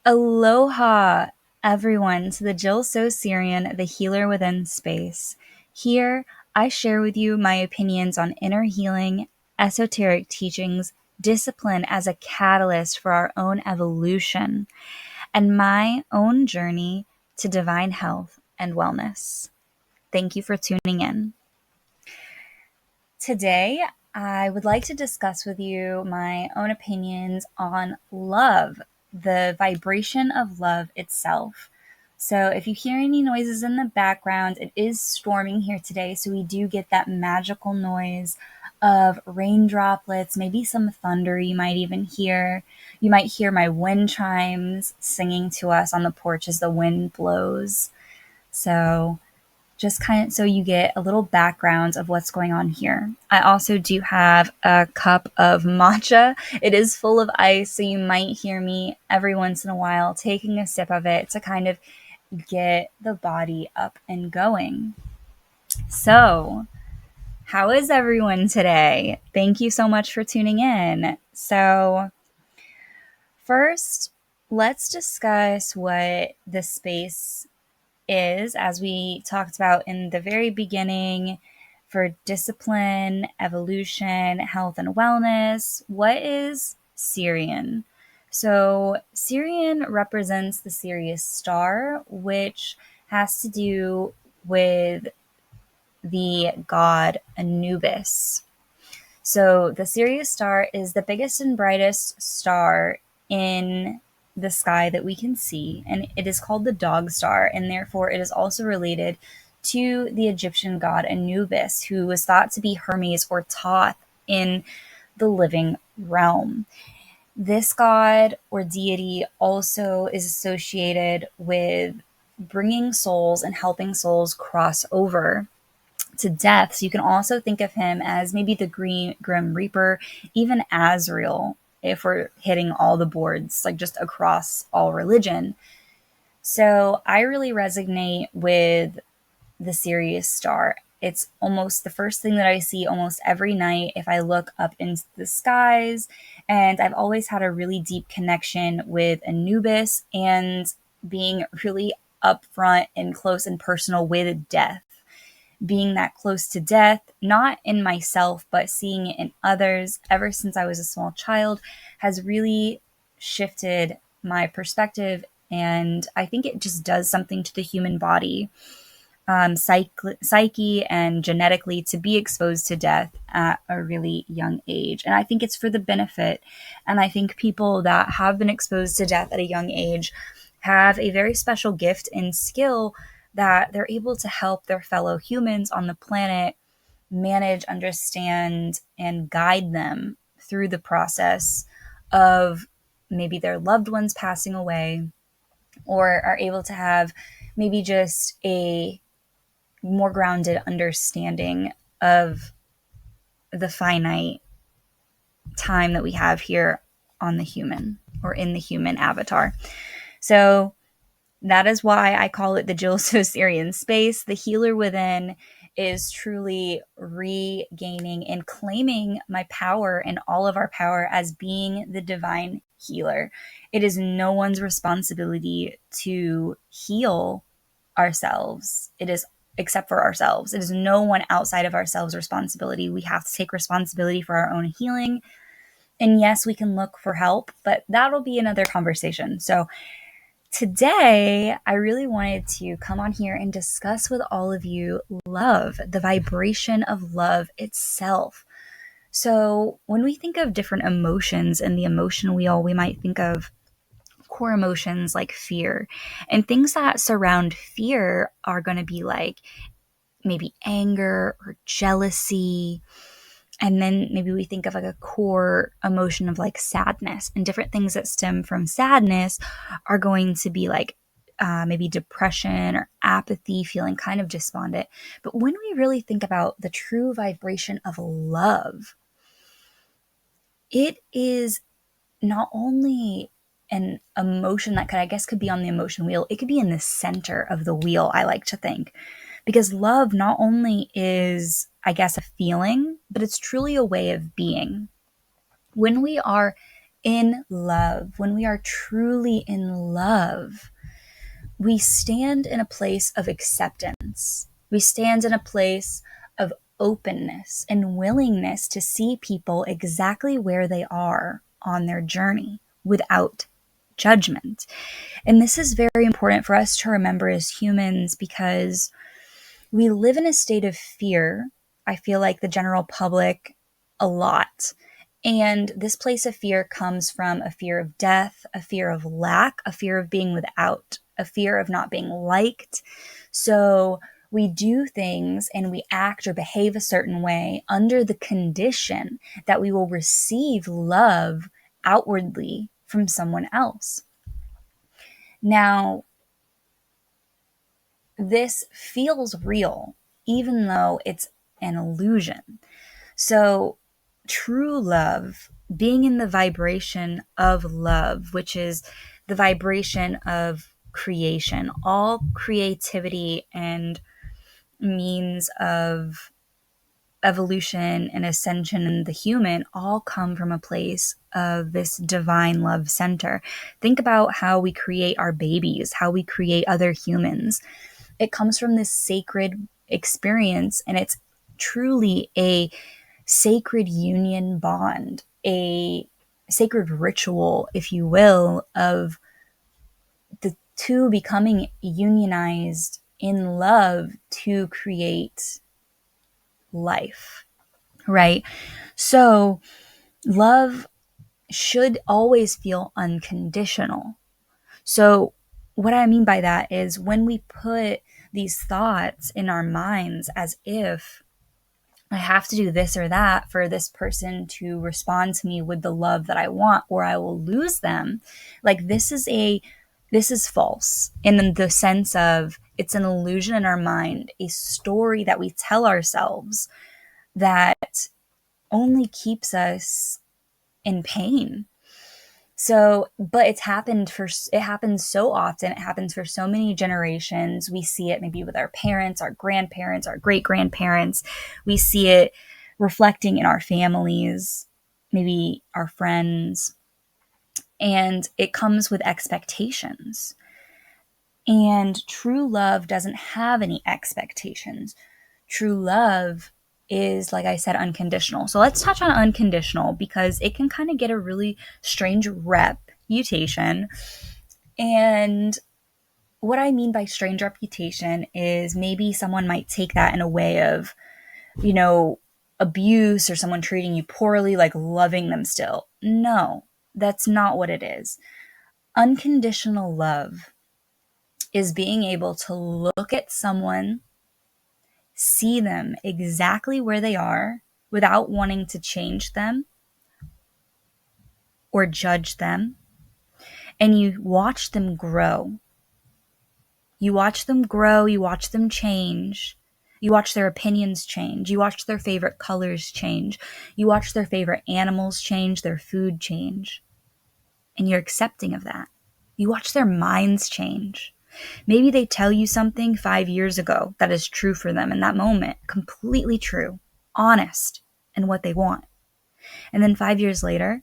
Aloha, everyone, to the Jill So Syrian, the healer within space. Here, I share with you my opinions on inner healing, esoteric teachings, discipline as a catalyst for our own evolution, and my own journey to divine health and wellness. Thank you for tuning in. Today, I would like to discuss with you my own opinions on love, the vibration of love itself. So, if you hear any noises in the background, it is storming here today, so we do get that magical noise of rain droplets, maybe some thunder you might even hear. You might hear my wind chimes singing to us on the porch as the wind blows. So, just kind of so you get a little background of what's going on here. I also do have a cup of matcha. It is full of ice, so you might hear me every once in a while taking a sip of it to kind of get the body up and going. So, how is everyone today? Thank you so much for tuning in. So, first, let's discuss what the space is, as we talked about in the very beginning, for discipline, evolution, health, and wellness. What is Sirian? So, Sirian represents the Sirius star, which has to do with the god Anubis. So, the Sirius star is the biggest and brightest star in the sky that we can see, and it is called the dog star, and therefore it is also related to the Egyptian god Anubis, who was thought to be Hermes or Thoth in the living realm. This god or deity also is associated with bringing souls and helping souls cross over to death. So you can also think of him as maybe the Grim Reaper, even Azrael, if we're hitting all the boards, like just across all religion. So I really resonate with the Sirius star. It's almost the first thing that I see almost every night if I look up into the skies. And I've always had a really deep connection with Anubis and being really upfront and close and personal with death. Being that close to death, not in myself, but seeing it in others ever since I was a small child, has really shifted my perspective. And I think it just does something to the human body, psyche and genetically, to be exposed to death at a really young age. And I think it's for the benefit. And I think people that have been exposed to death at a young age have a very special gift and skill that they're able to help their fellow humans on the planet manage, understand, and guide them through the process of maybe their loved ones passing away, or are able to have maybe just a more grounded understanding of the finite time that we have here on the human or in the human avatar. So that is why I call it the Jill So Syrian space. The healer within is truly regaining and claiming my power and all of our power as being the divine healer. It is no one's responsibility to heal ourselves. It is except for ourselves. It is no one outside of ourselves' responsibility. We have to take responsibility for our own healing. And yes, we can look for help, but that'll be another conversation. So today, I really wanted to come on here and discuss with all of you love, the vibration of love itself. So when we think of different emotions and the emotion wheel, we might think of core emotions like fear. And things that surround fear are going to be like maybe anger or jealousy. And then maybe we think of like a core emotion of like sadness, and different things that stem from sadness are going to be like maybe depression or apathy, feeling kind of despondent. But when we really think about the true vibration of love, it is not only an emotion that could be on the emotion wheel, it could be in the center of the wheel, I like to think. Because love not only is, I guess, a feeling, but it's truly a way of being. When we are in love, when we are truly in love, we stand in a place of acceptance. We stand in a place of openness and willingness to see people exactly where they are on their journey without judgment. And this is very important for us to remember as humans, because we live in a state of fear. I feel like the general public a lot. And this place of fear comes from a fear of death, a fear of lack, a fear of being without, a fear of not being liked. So we do things and we act or behave a certain way under the condition that we will receive love outwardly from someone else. Now, this feels real, even though it's an illusion. So, true love, being in the vibration of love, which is the vibration of creation, all creativity and means of evolution and ascension in the human all come from a place of this divine love center. Think about how we create our babies, how we create other humans. It comes from this sacred experience, and it's truly a sacred union bond, a sacred ritual, if you will, of the two becoming unionized in love to create life, right? So, love should always feel unconditional. So, what I mean by that is when we put these thoughts in our minds as if I have to do this or that for this person to respond to me with the love that I want, or I will lose them. Like this is false in the sense of it's an illusion in our mind, a story that we tell ourselves that only keeps us in pain. So, but it happens so often. It happens for so many generations. We see it maybe with our parents, our grandparents, our great grandparents. We see it reflecting in our families, maybe our friends, and it comes with expectations. And true love doesn't have any expectations. True love is, like I said, unconditional. So let's touch on unconditional because it can kind of get a really strange reputation. And what I mean by strange reputation is maybe someone might take that in a way of, abuse or someone treating you poorly, like loving them still. No, that's not what it is. Unconditional love is being able to look at someone, see them exactly where they are without wanting to change them or judge them. And you watch them grow. You watch them grow, you watch them change. You watch their opinions change. You watch their favorite colors change. You watch their favorite animals change, their food change. And you're accepting of that. You watch their minds change. Maybe they tell you something 5 years ago that is true for them in that moment, completely true, honest, and what they want. And then 5 years later,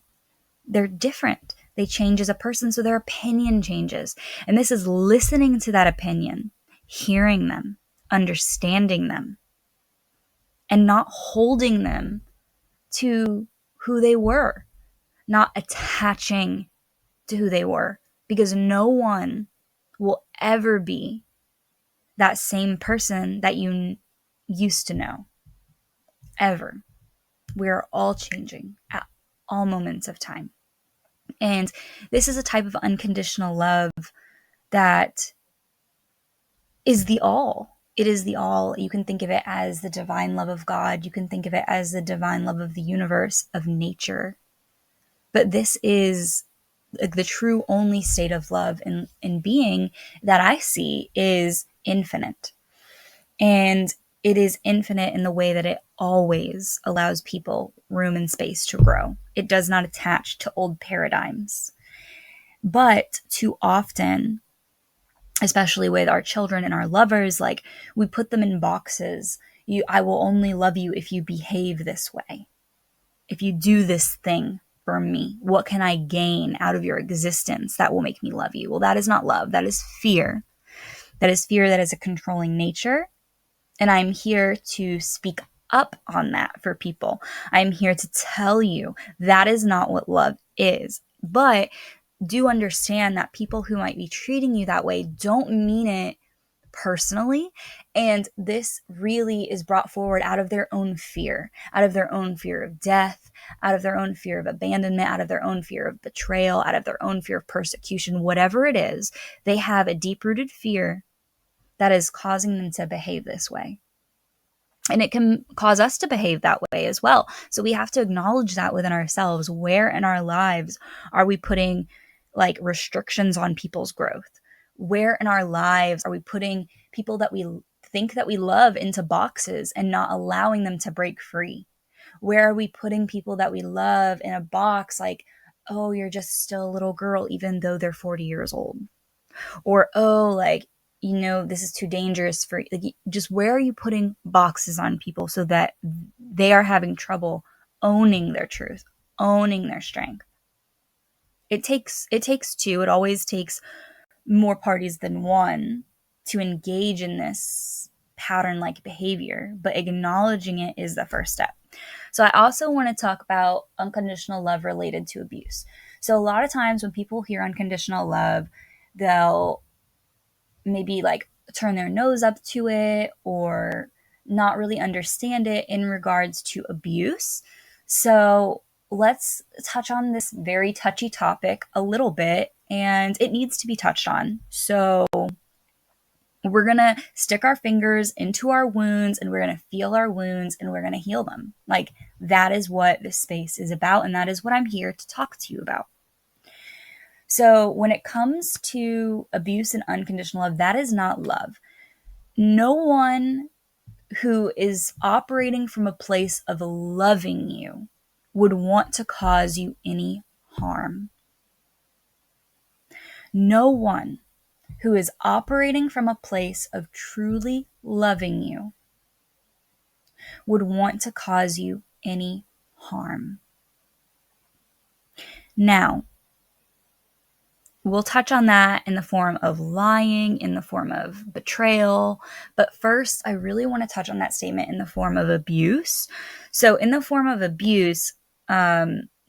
they're different. They change as a person, so their opinion changes. And this is listening to that opinion, hearing them, understanding them, and not holding them to who they were, not attaching to who they were, because no one will ever be that same person that you used to know, ever. We are all changing at all moments of time. And this is a type of unconditional love that is the all. It is the all. You can think of it as the divine love of God. You can think of it as the divine love of the universe, of nature. But this is the true only state of love in being that I see is infinite. And it is infinite in the way that it always allows people room and space to grow. It does not attach to old paradigms. But too often, especially with our children and our lovers, like we put them in boxes. I will only love you if you behave this way, if you do this thing affirm me? What can I gain out of your existence that will make me love you? Well, that is not love. That is fear. That is fear that is a controlling nature. And I'm here to speak up on that for people. I'm here to tell you that is not what love is. But do understand that people who might be treating you that way don't mean it personally. And this really is brought forward out of their own fear, out of their own fear of death, out of their own fear of abandonment, out of their own fear of betrayal, out of their own fear of persecution, whatever it is. They have a deep rooted fear that is causing them to behave this way. And it can cause us to behave that way as well. So we have to acknowledge that within ourselves. Where in our lives are we putting like restrictions on people's growth? Where in our lives are we putting people that we think that we love into boxes and not allowing them to break free? Where are we putting people that we love in a box like, oh, you're just still a little girl, even though they're 40 years old? Or, oh, like, this is too dangerous for like, just where are you putting boxes on people so that they are having trouble owning their truth, owning their strength? It takes two. It always takes more parties than one to engage in this pattern like behavior, but acknowledging it is the first step. So I also want to talk about unconditional love related to abuse. So a lot of times when people hear unconditional love, they'll maybe like turn their nose up to it or not really understand it in regards to abuse. So let's touch on this very touchy topic a little bit, and it needs to be touched on. So we're going to stick our fingers into our wounds and we're going to feel our wounds and we're going to heal them. Like that is what this space is about, and that is what I'm here to talk to you about. So when it comes to abuse and unconditional love, that is not love. No one who is operating from a place of loving you would want to cause you any harm. No one who is operating from a place of truly loving you would want to cause you any harm. Now, we'll touch on that in the form of lying, in the form of betrayal. But first, I really want to touch on that statement in the form of abuse. So in the form of abuse,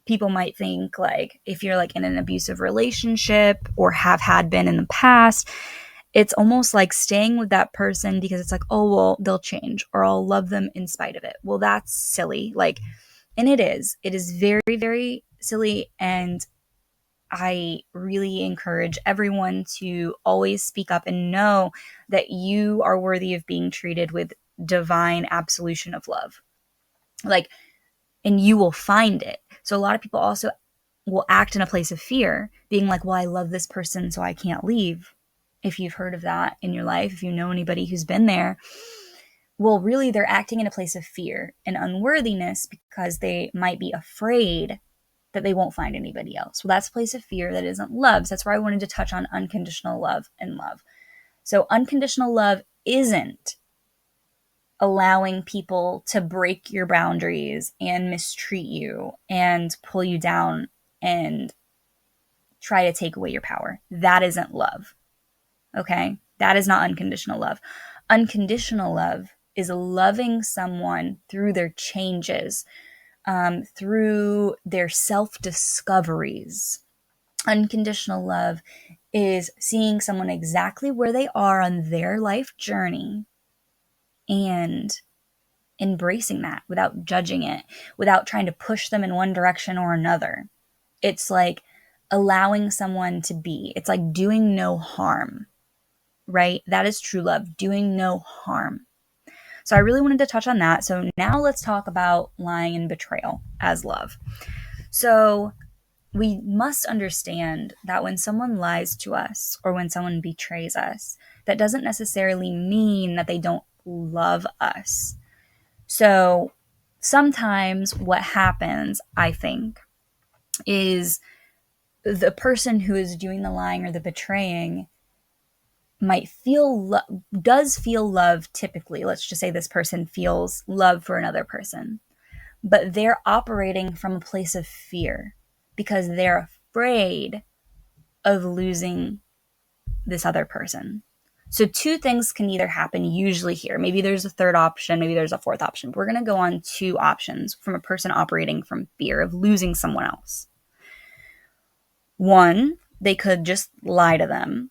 people might think like if you're like in an abusive relationship or have had been in the past, it's almost like staying with that person because it's like, oh, well, they'll change or I'll love them in spite of it. Well, that's silly. Like, and it is very, very silly. And I really encourage everyone to always speak up and know that you are worthy of being treated with divine absolution of love. Like, and you will find it. So a lot of people also will act in a place of fear, being like, well, I love this person, so I can't leave. If you've heard of that in your life, if you know anybody who's been there, well, really they're acting in a place of fear and unworthiness because they might be afraid that they won't find anybody else. Well, that's a place of fear that isn't love. So that's where I wanted to touch on unconditional love and love. So unconditional love isn't allowing people to break your boundaries and mistreat you and pull you down and try to take away your power. That isn't love. Okay? That is not unconditional love. Unconditional love is loving someone through their changes, through their self-discoveries. Unconditional love is seeing someone exactly where they are on their life journey and embracing that without judging it, without trying to push them in one direction or another. It's like allowing someone to be. It's like doing no harm, right? That is true love, doing no harm. So I really wanted to touch on that. So now let's talk about lying and betrayal as love. So we must understand that when someone lies to us or when someone betrays us, that doesn't necessarily mean that they don't love us. So sometimes what happens, I think, is the person who is doing the lying or the betraying might does feel love typically. Let's just say this person feels love for another person, but they're operating from a place of fear. because they're afraid of losing this other person. So two things can either happen usually here. Maybe there's a third option, maybe there's a fourth option. But we're going to go on two options from a person operating from fear of losing someone else. One, they could just lie to them,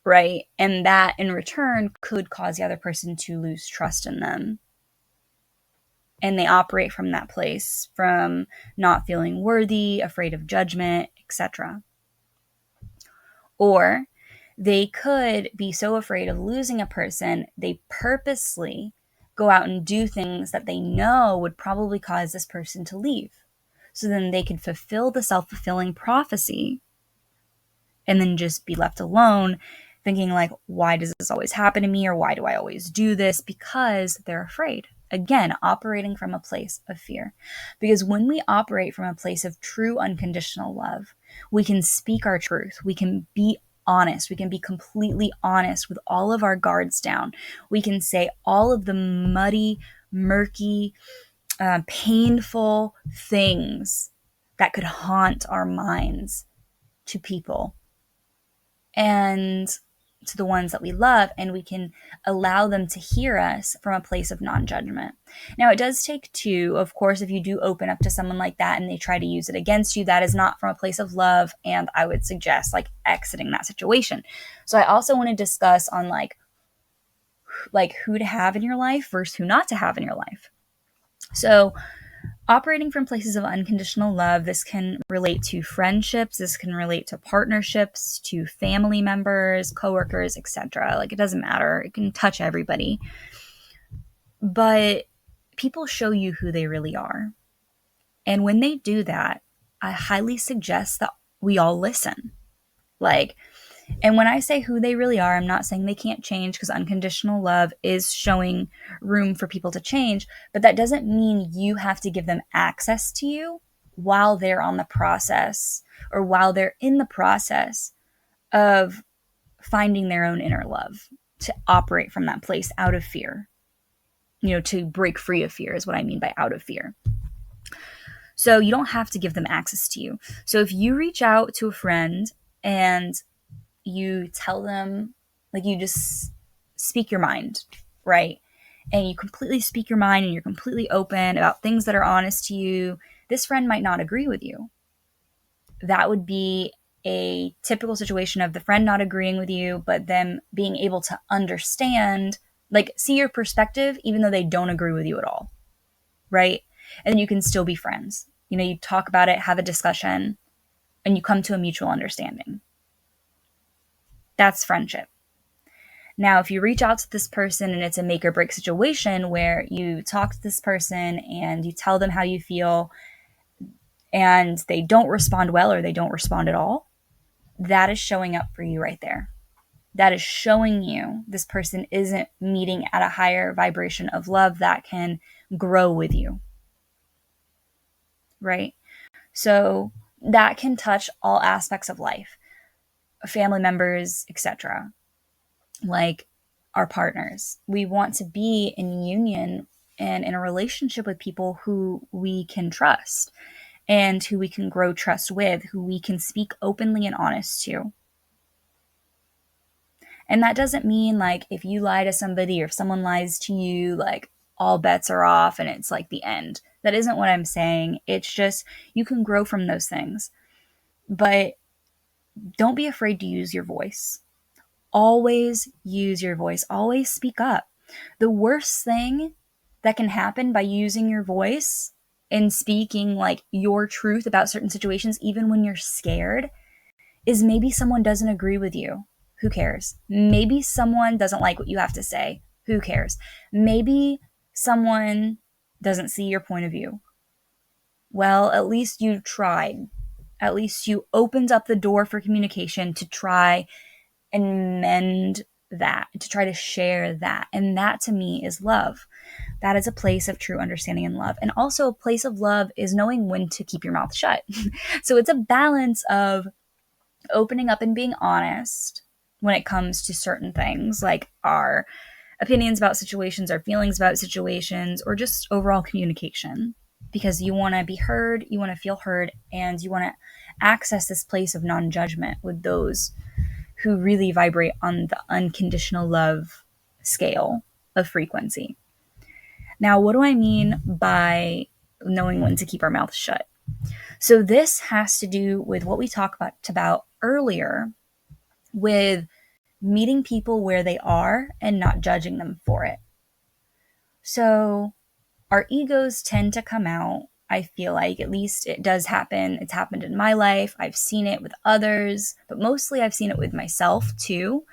right? And that in return could cause the other person to lose trust in them. And they operate from that place, from not feeling worthy, afraid of judgment, etc. Or they could be so afraid of losing a person, they purposely go out and do things that they know would probably cause this person to leave. So then they could fulfill the self-fulfilling prophecy and then just be left alone, thinking like, why does this always happen to me? Or why do I always do this? Because they're afraid. Again, operating from a place of fear. Because when we operate from a place of true unconditional love, we can speak our truth. We can be honest. We can be completely honest with all of our guards down. We can say all of the muddy, murky, painful things that could haunt our minds to people and to the ones that we love, and we can allow them to hear us from a place of non-judgment. Now, it does take two. Of course, if you do open up to someone like that and they try to use it against you, that is not from a place of love, and I would suggest like exiting that situation. So I also want to discuss on like who to have in your life versus who not to have in your life. So operating from places of unconditional love, this can relate to friendships, this can relate to partnerships, to family members, coworkers, etc. Like, it doesn't matter. It can touch everybody. But people show you who they really are. And when they do that, I highly suggest that we all listen. And when I say who they really are, I'm not saying they can't change, because unconditional love is showing room for people to change, but that doesn't mean you have to give them access to you while they're on the process, or while they're in the process of finding their own inner love, to operate from that place out of fear. To break free of fear is what I mean by out of fear. So you don't have to give them access to you. So if you reach out to a friend and you tell them, like, you just speak your mind, right? And you completely speak your mind and you're completely open about things that are honest to you. This friend might not agree with you. That would be a typical situation of the friend not agreeing with you, but them being able to understand, like, see your perspective, even though they don't agree with you at all, right? And then you can still be friends. You talk about it, have a discussion, and you come to a mutual understanding. That's friendship. Now, if you reach out to this person and it's a make or break situation where you talk to this person and you tell them how you feel and they don't respond well, or they don't respond at all, that is showing up for you right there. That is showing you this person isn't meeting at a higher vibration of love that can grow with you, right? So that can touch all aspects of life, family members, etc. Like our partners. We want to be in union and in a relationship with people who we can trust and who we can grow trust with, who we can speak openly and honest to. And that doesn't mean like if you lie to somebody or if someone lies to you, like all bets are off and it's like the end. That isn't what I'm saying. It's just you can grow from those things. But don't be afraid to use your voice. Always use your voice. Always speak up. The worst thing that can happen by using your voice and speaking like your truth about certain situations, even when you're scared, is maybe someone doesn't agree with you. Who cares? Maybe someone doesn't like what you have to say. Who cares? Maybe someone doesn't see your point of view. Well, at least you tried. At least you opened up the door for communication to try and mend that, to try to share that. And that to me is love. That is a place of true understanding and love. And also a place of love is knowing when to keep your mouth shut. So it's a balance of opening up and being honest when it comes to certain things, like our opinions about situations, our feelings about situations, or just overall communication. because you want to be heard, you want to feel heard, and you want to access this place of non judgment with those who really vibrate on the unconditional love scale of frequency. Now, what do I mean by knowing when to keep our mouths shut? So, this has to do with what we talked about earlier with meeting people where they are and not judging them for it. So, our egos tend to come out. I feel like at least it does happen. It's happened in my life. I've seen it with others, but mostly I've seen it with myself too.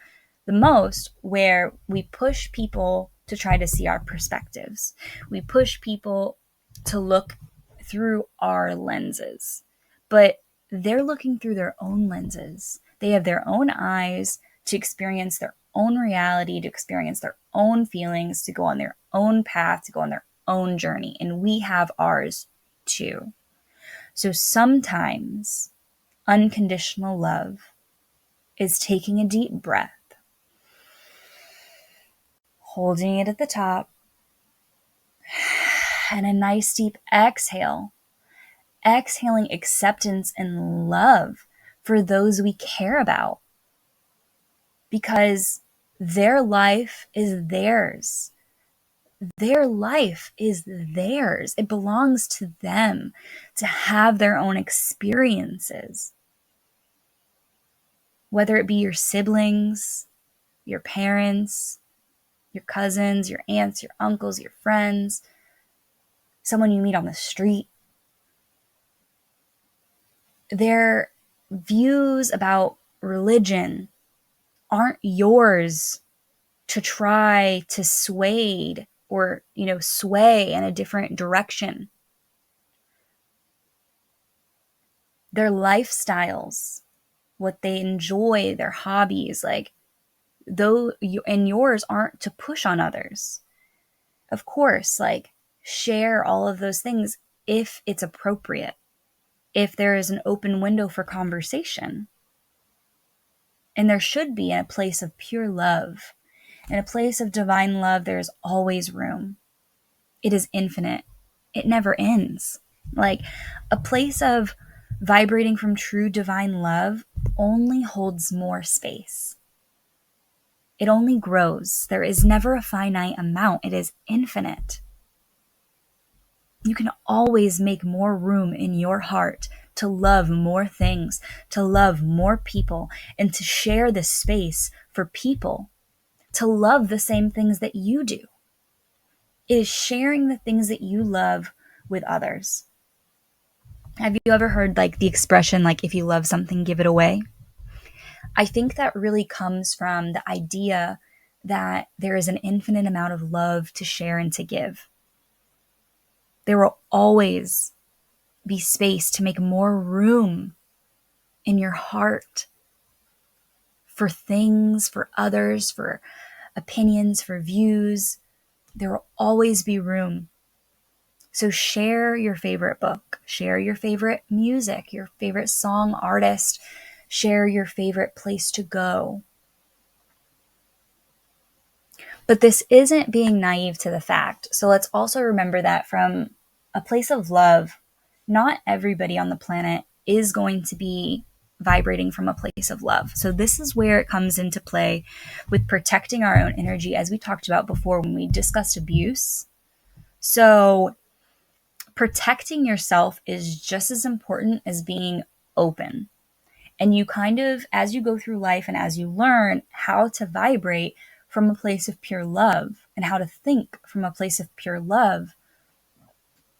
The most, where we push people to try to see our perspectives. We push people to look through our lenses, but they're looking through their own lenses. They have their own eyes to experience their own reality, to experience their own feelings, to go on their own path, to go on their own journey. And we have ours too. So sometimes unconditional love is taking a deep breath, holding it at the top, and a nice deep exhale. Exhaling acceptance and love for those we care about, because their life is theirs. Their life is theirs. It belongs to them to have their own experiences. Whether it be your siblings, your parents, your cousins, your aunts, your uncles, your friends, someone you meet on the street. Their views about religion aren't yours to try to sway or, sway in a different direction. Their lifestyles, what they enjoy, their hobbies, like though you and yours aren't to push on others. Of course, like share all of those things if it's appropriate, if there is an open window for conversation. And there should be in a place of pure love. In a place of divine love, there is always room. It is infinite. It never ends. Like a place of vibrating from true divine love only holds more space. It only grows. There is never a finite amount. It is infinite. You can always make more room in your heart to love more things, to love more people, and to share the space for people to love the same things that you do. It is sharing the things that you love with others. Have you ever heard like the expression, like, if you love something, give it away? I think that really comes from the idea that there is an infinite amount of love to share and to give. There will always be space to make more room in your heart for things, for others, for opinions, for views. There will always be room. So share your favorite book, share your favorite music, your favorite song artist, share your favorite place to go. But this isn't being naive to the fact. So let's also remember that from a place of love, not everybody on the planet is going to be vibrating from a place of love. So this is where it comes into play with protecting our own energy, as we talked about before when we discussed abuse. So protecting yourself is just as important as being open. And you kind of, as you go through life and as you learn how to vibrate from a place of pure love and how to think from a place of pure love,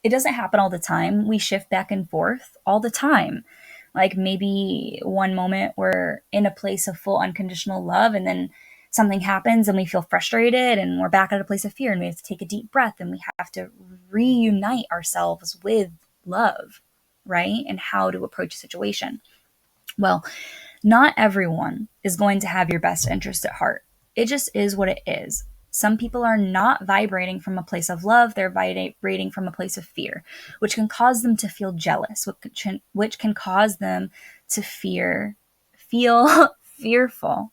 it doesn't happen all the time. We shift back and forth all the time. Like maybe one moment we're in a place of full unconditional love, and then something happens and we feel frustrated and we're back at a place of fear, and we have to take a deep breath and we have to reunite ourselves with love, right? And how to approach a situation. Well, not everyone is going to have your best interest at heart. It just is what it is. Some people are not vibrating from a place of love. They're vibrating from a place of fear, which can cause them to feel jealous, which can cause them to feel fearful.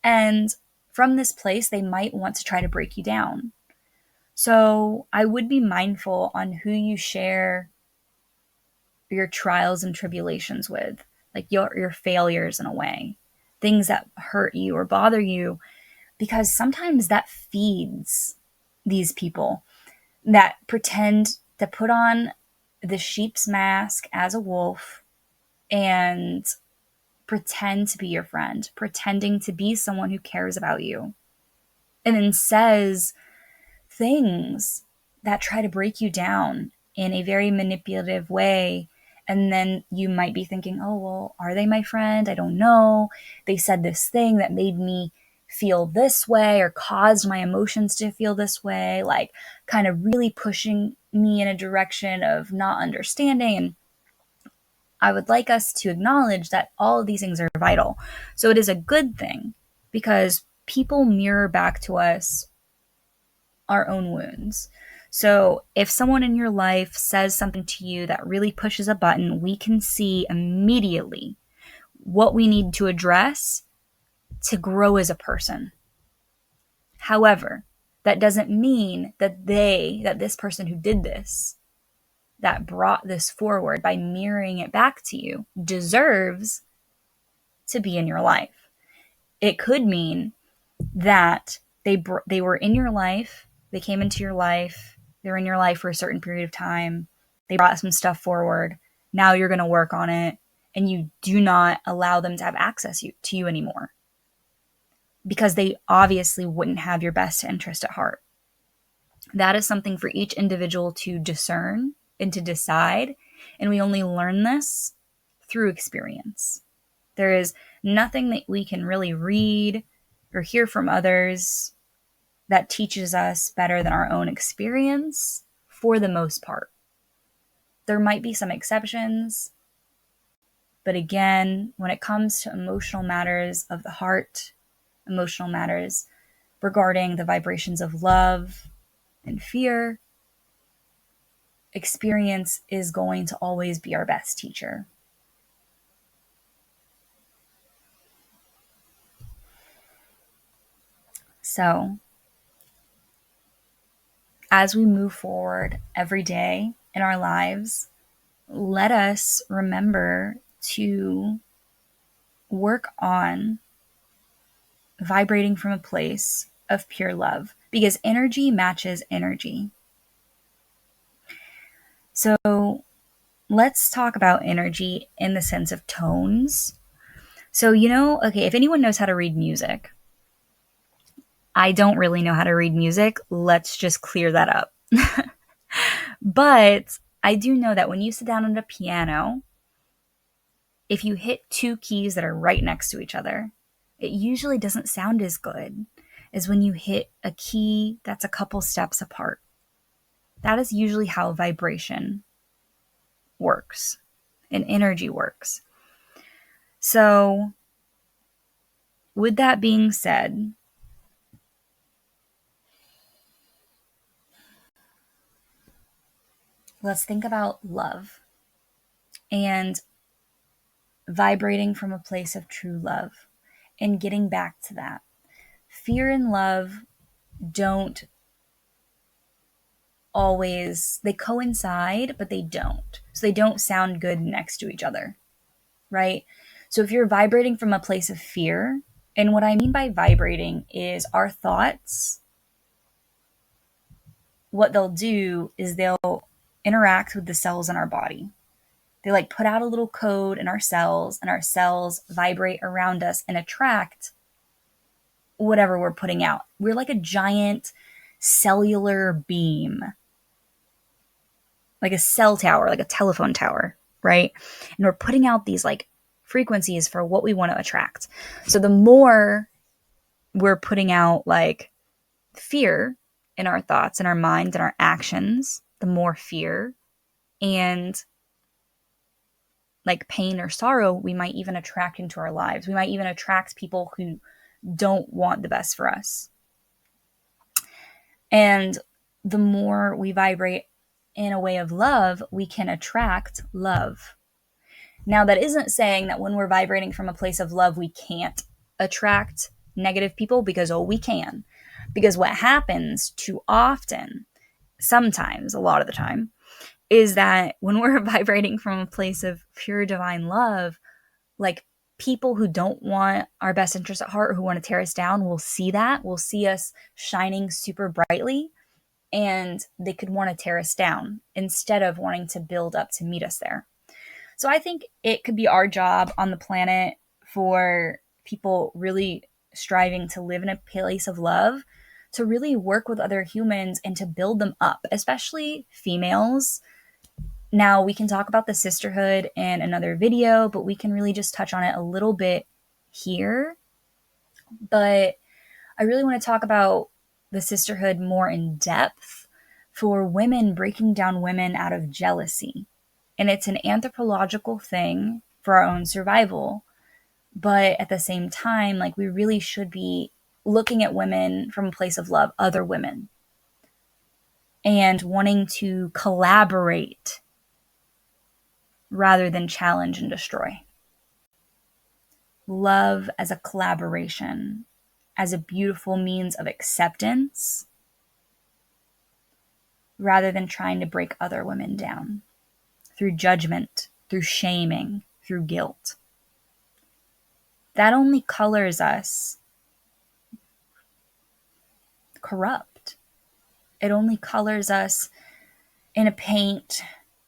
And from this place, they might want to try to break you down. So I would be mindful on who you share your trials and tribulations with, like your failures in a way, things that hurt you or bother you, because sometimes that feeds these people that pretend to put on the sheep's mask as a wolf and pretend to be your friend, pretending to be someone who cares about you, and then says things that try to break you down in a very manipulative way. And then you might be thinking, oh, well, are they my friend? I don't know. They said this thing that made me feel this way or caused my emotions to feel this way, like kind of really pushing me in a direction of not understanding. And I would like us to acknowledge that all of these things are vital. So it is a good thing because people mirror back to us our own wounds. So if someone in your life says something to you that really pushes a button, we can see immediately what we need to address to grow as a person. However, that doesn't mean that this person who did this, that brought this forward by mirroring it back to you, deserves to be in your life. It could mean that they were in your life, they came into your life, they were in your life for a certain period of time, they brought some stuff forward. Now you're going to work on it, and you do not allow them to have access to you anymore because they obviously wouldn't have your best interest at heart. That is something for each individual to discern and to decide, and we only learn this through experience. There is nothing that we can really read or hear from others that teaches us better than our own experience for the most part. There might be some exceptions, but again, when it comes to emotional matters of the heart, emotional matters regarding the vibrations of love and fear, experience is going to always be our best teacher. So, as we move forward every day in our lives, let us remember to work on vibrating from a place of pure love because energy matches energy. So let's talk about energy in the sense of tones. So, okay, if anyone knows how to read music, I don't really know how to read music. Let's just clear that up. But I do know that when you sit down at a piano, if you hit two keys that are right next to each other, it usually doesn't sound as good as when you hit a key that's a couple steps apart. That is usually how vibration works and energy works. So, with that being said, let's think about love and vibrating from a place of true love and getting back to that. Fear and love don't always, they coincide, but they don't. So they don't sound good next to each other, right? So if you're vibrating from a place of fear, and what I mean by vibrating is our thoughts, what they'll do is they'll interact with the cells in our body. They like put out a little code in our cells, and our cells vibrate around us and attract whatever we're putting out. We're like a giant cellular beam, like a cell tower, like a telephone tower, right? And we're putting out these like frequencies for what we want to attract. So the more we're putting out like fear in our thoughts and our minds and our actions, the more fear and like pain or sorrow we might even attract into our lives. We might even attract people who don't want the best for us. And the more we vibrate in a way of love, we can attract love. Now, that isn't saying that when we're vibrating from a place of love, we can't attract negative people, because, we can. Because what happens too often sometimes, a lot of the time, is that when we're vibrating from a place of pure divine love, like people who don't want our best interest at heart or who want to tear us down will see that, will see us shining super brightly, and they could want to tear us down instead of wanting to build up to meet us there. So I think it could be our job on the planet for people really striving to live in a place of love to really work with other humans and to build them up, especially females. Now, we can talk about the sisterhood in another video, but we can really just touch on it a little bit here. But I really want to talk about the sisterhood more in depth for women breaking down women out of jealousy. And it's an anthropological thing for our own survival. But at the same time, like, we really should be looking at women from a place of love, other women, and wanting to collaborate rather than challenge and destroy. Love as a collaboration, as a beautiful means of acceptance, rather than trying to break other women down through judgment, through shaming, through guilt. That only colors us corrupt. It only colors us in a paint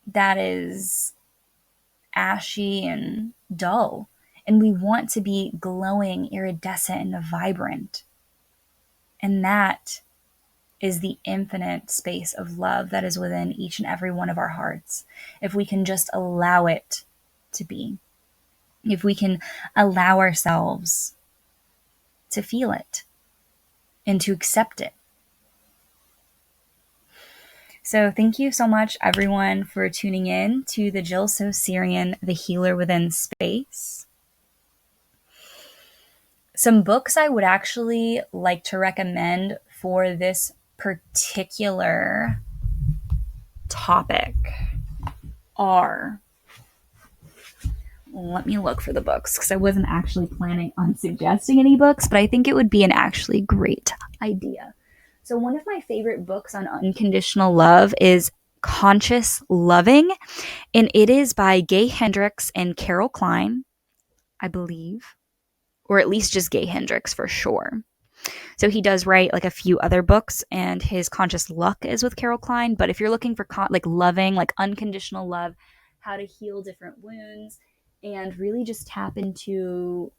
that is ashy and dull. And we want to be glowing, iridescent, and vibrant. And that is the infinite space of love that is within each and every one of our hearts. If we can just allow it to be. If we can allow ourselves to feel it and to accept it. So thank you so much, everyone, for tuning in to the Jill So Syrian, The Healer Within space. Some books I would actually like to recommend for this particular topic are, let me look for the books because I wasn't actually planning on suggesting any books, but I think it would be an actually great idea. So one of my favorite books on unconditional love is Conscious Loving, and it is by Gay Hendricks and Carol Klein, I believe, or at least just Gay Hendricks for sure. So he does write like a few other books, and his Conscious Luck is with Carol Klein. But if you're looking for like loving, like unconditional love, how to heal different wounds, and really just tap into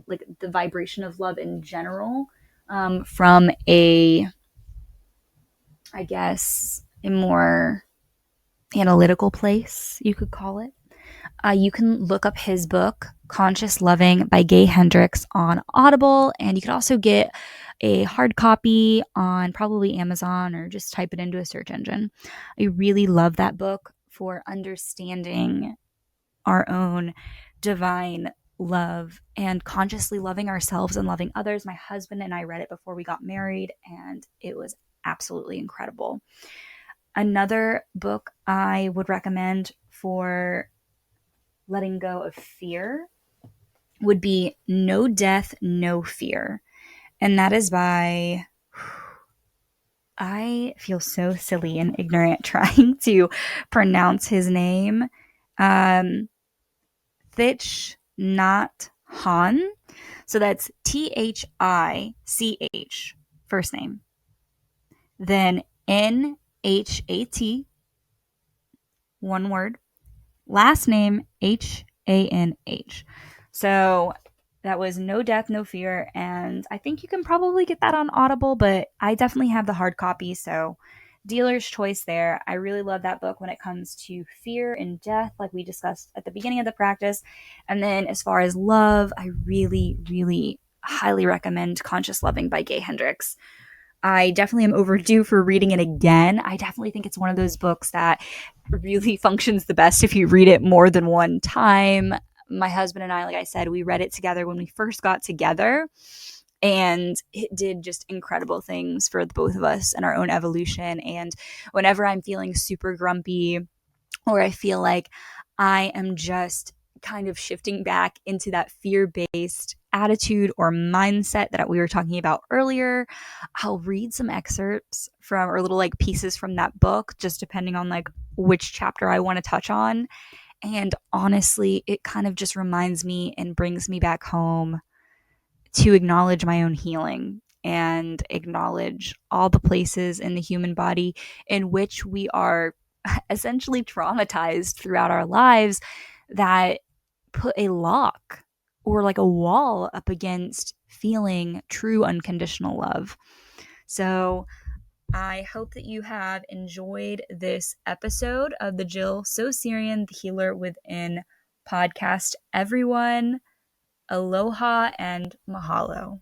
like the vibration of love in general, from a, I guess, a more analytical place, you could call it. You can look up his book, Conscious Loving by Gay Hendricks, on Audible, and you can also get a hard copy on probably Amazon or just type it into a search engine. I really love that book for understanding our own divine love and consciously loving ourselves and loving others. My husband and I read it before we got married, and it was absolutely incredible. Another book I would recommend for letting go of fear would be No Death, No Fear. And that is by, I feel so silly and ignorant trying to pronounce his name, Thich Nhat Hanh. So that's Thich, first name. Then Nhat, one word. Last name Hanh. So that was No Death, No Fear, and I think you can probably get that on Audible, but I definitely have the hard copy, so dealer's choice there. I really love that book when it comes to fear and death, like we discussed at the beginning of the practice. And then as far as love, I really, really highly recommend Conscious Loving by Gay Hendricks. I definitely am overdue for reading it again. I definitely think it's one of those books that really functions the best if you read it more than one time. My husband and I, like I said, we read it together when we first got together, and it did just incredible things for the both of us and our own evolution. And whenever I'm feeling super grumpy, or I feel like I am just kind of shifting back into that fear-based attitude or mindset that we were talking about earlier, I'll read some excerpts from or little like pieces from that book, just depending on like which chapter I want to touch on. And honestly, it kind of just reminds me and brings me back home to acknowledge my own healing and acknowledge all the places in the human body in which we are essentially traumatized throughout our lives that put a lock or like a wall up against feeling true unconditional love. So I hope that you have enjoyed this episode of the Jill So Syrian, the Healer Within podcast. Everyone, aloha and mahalo.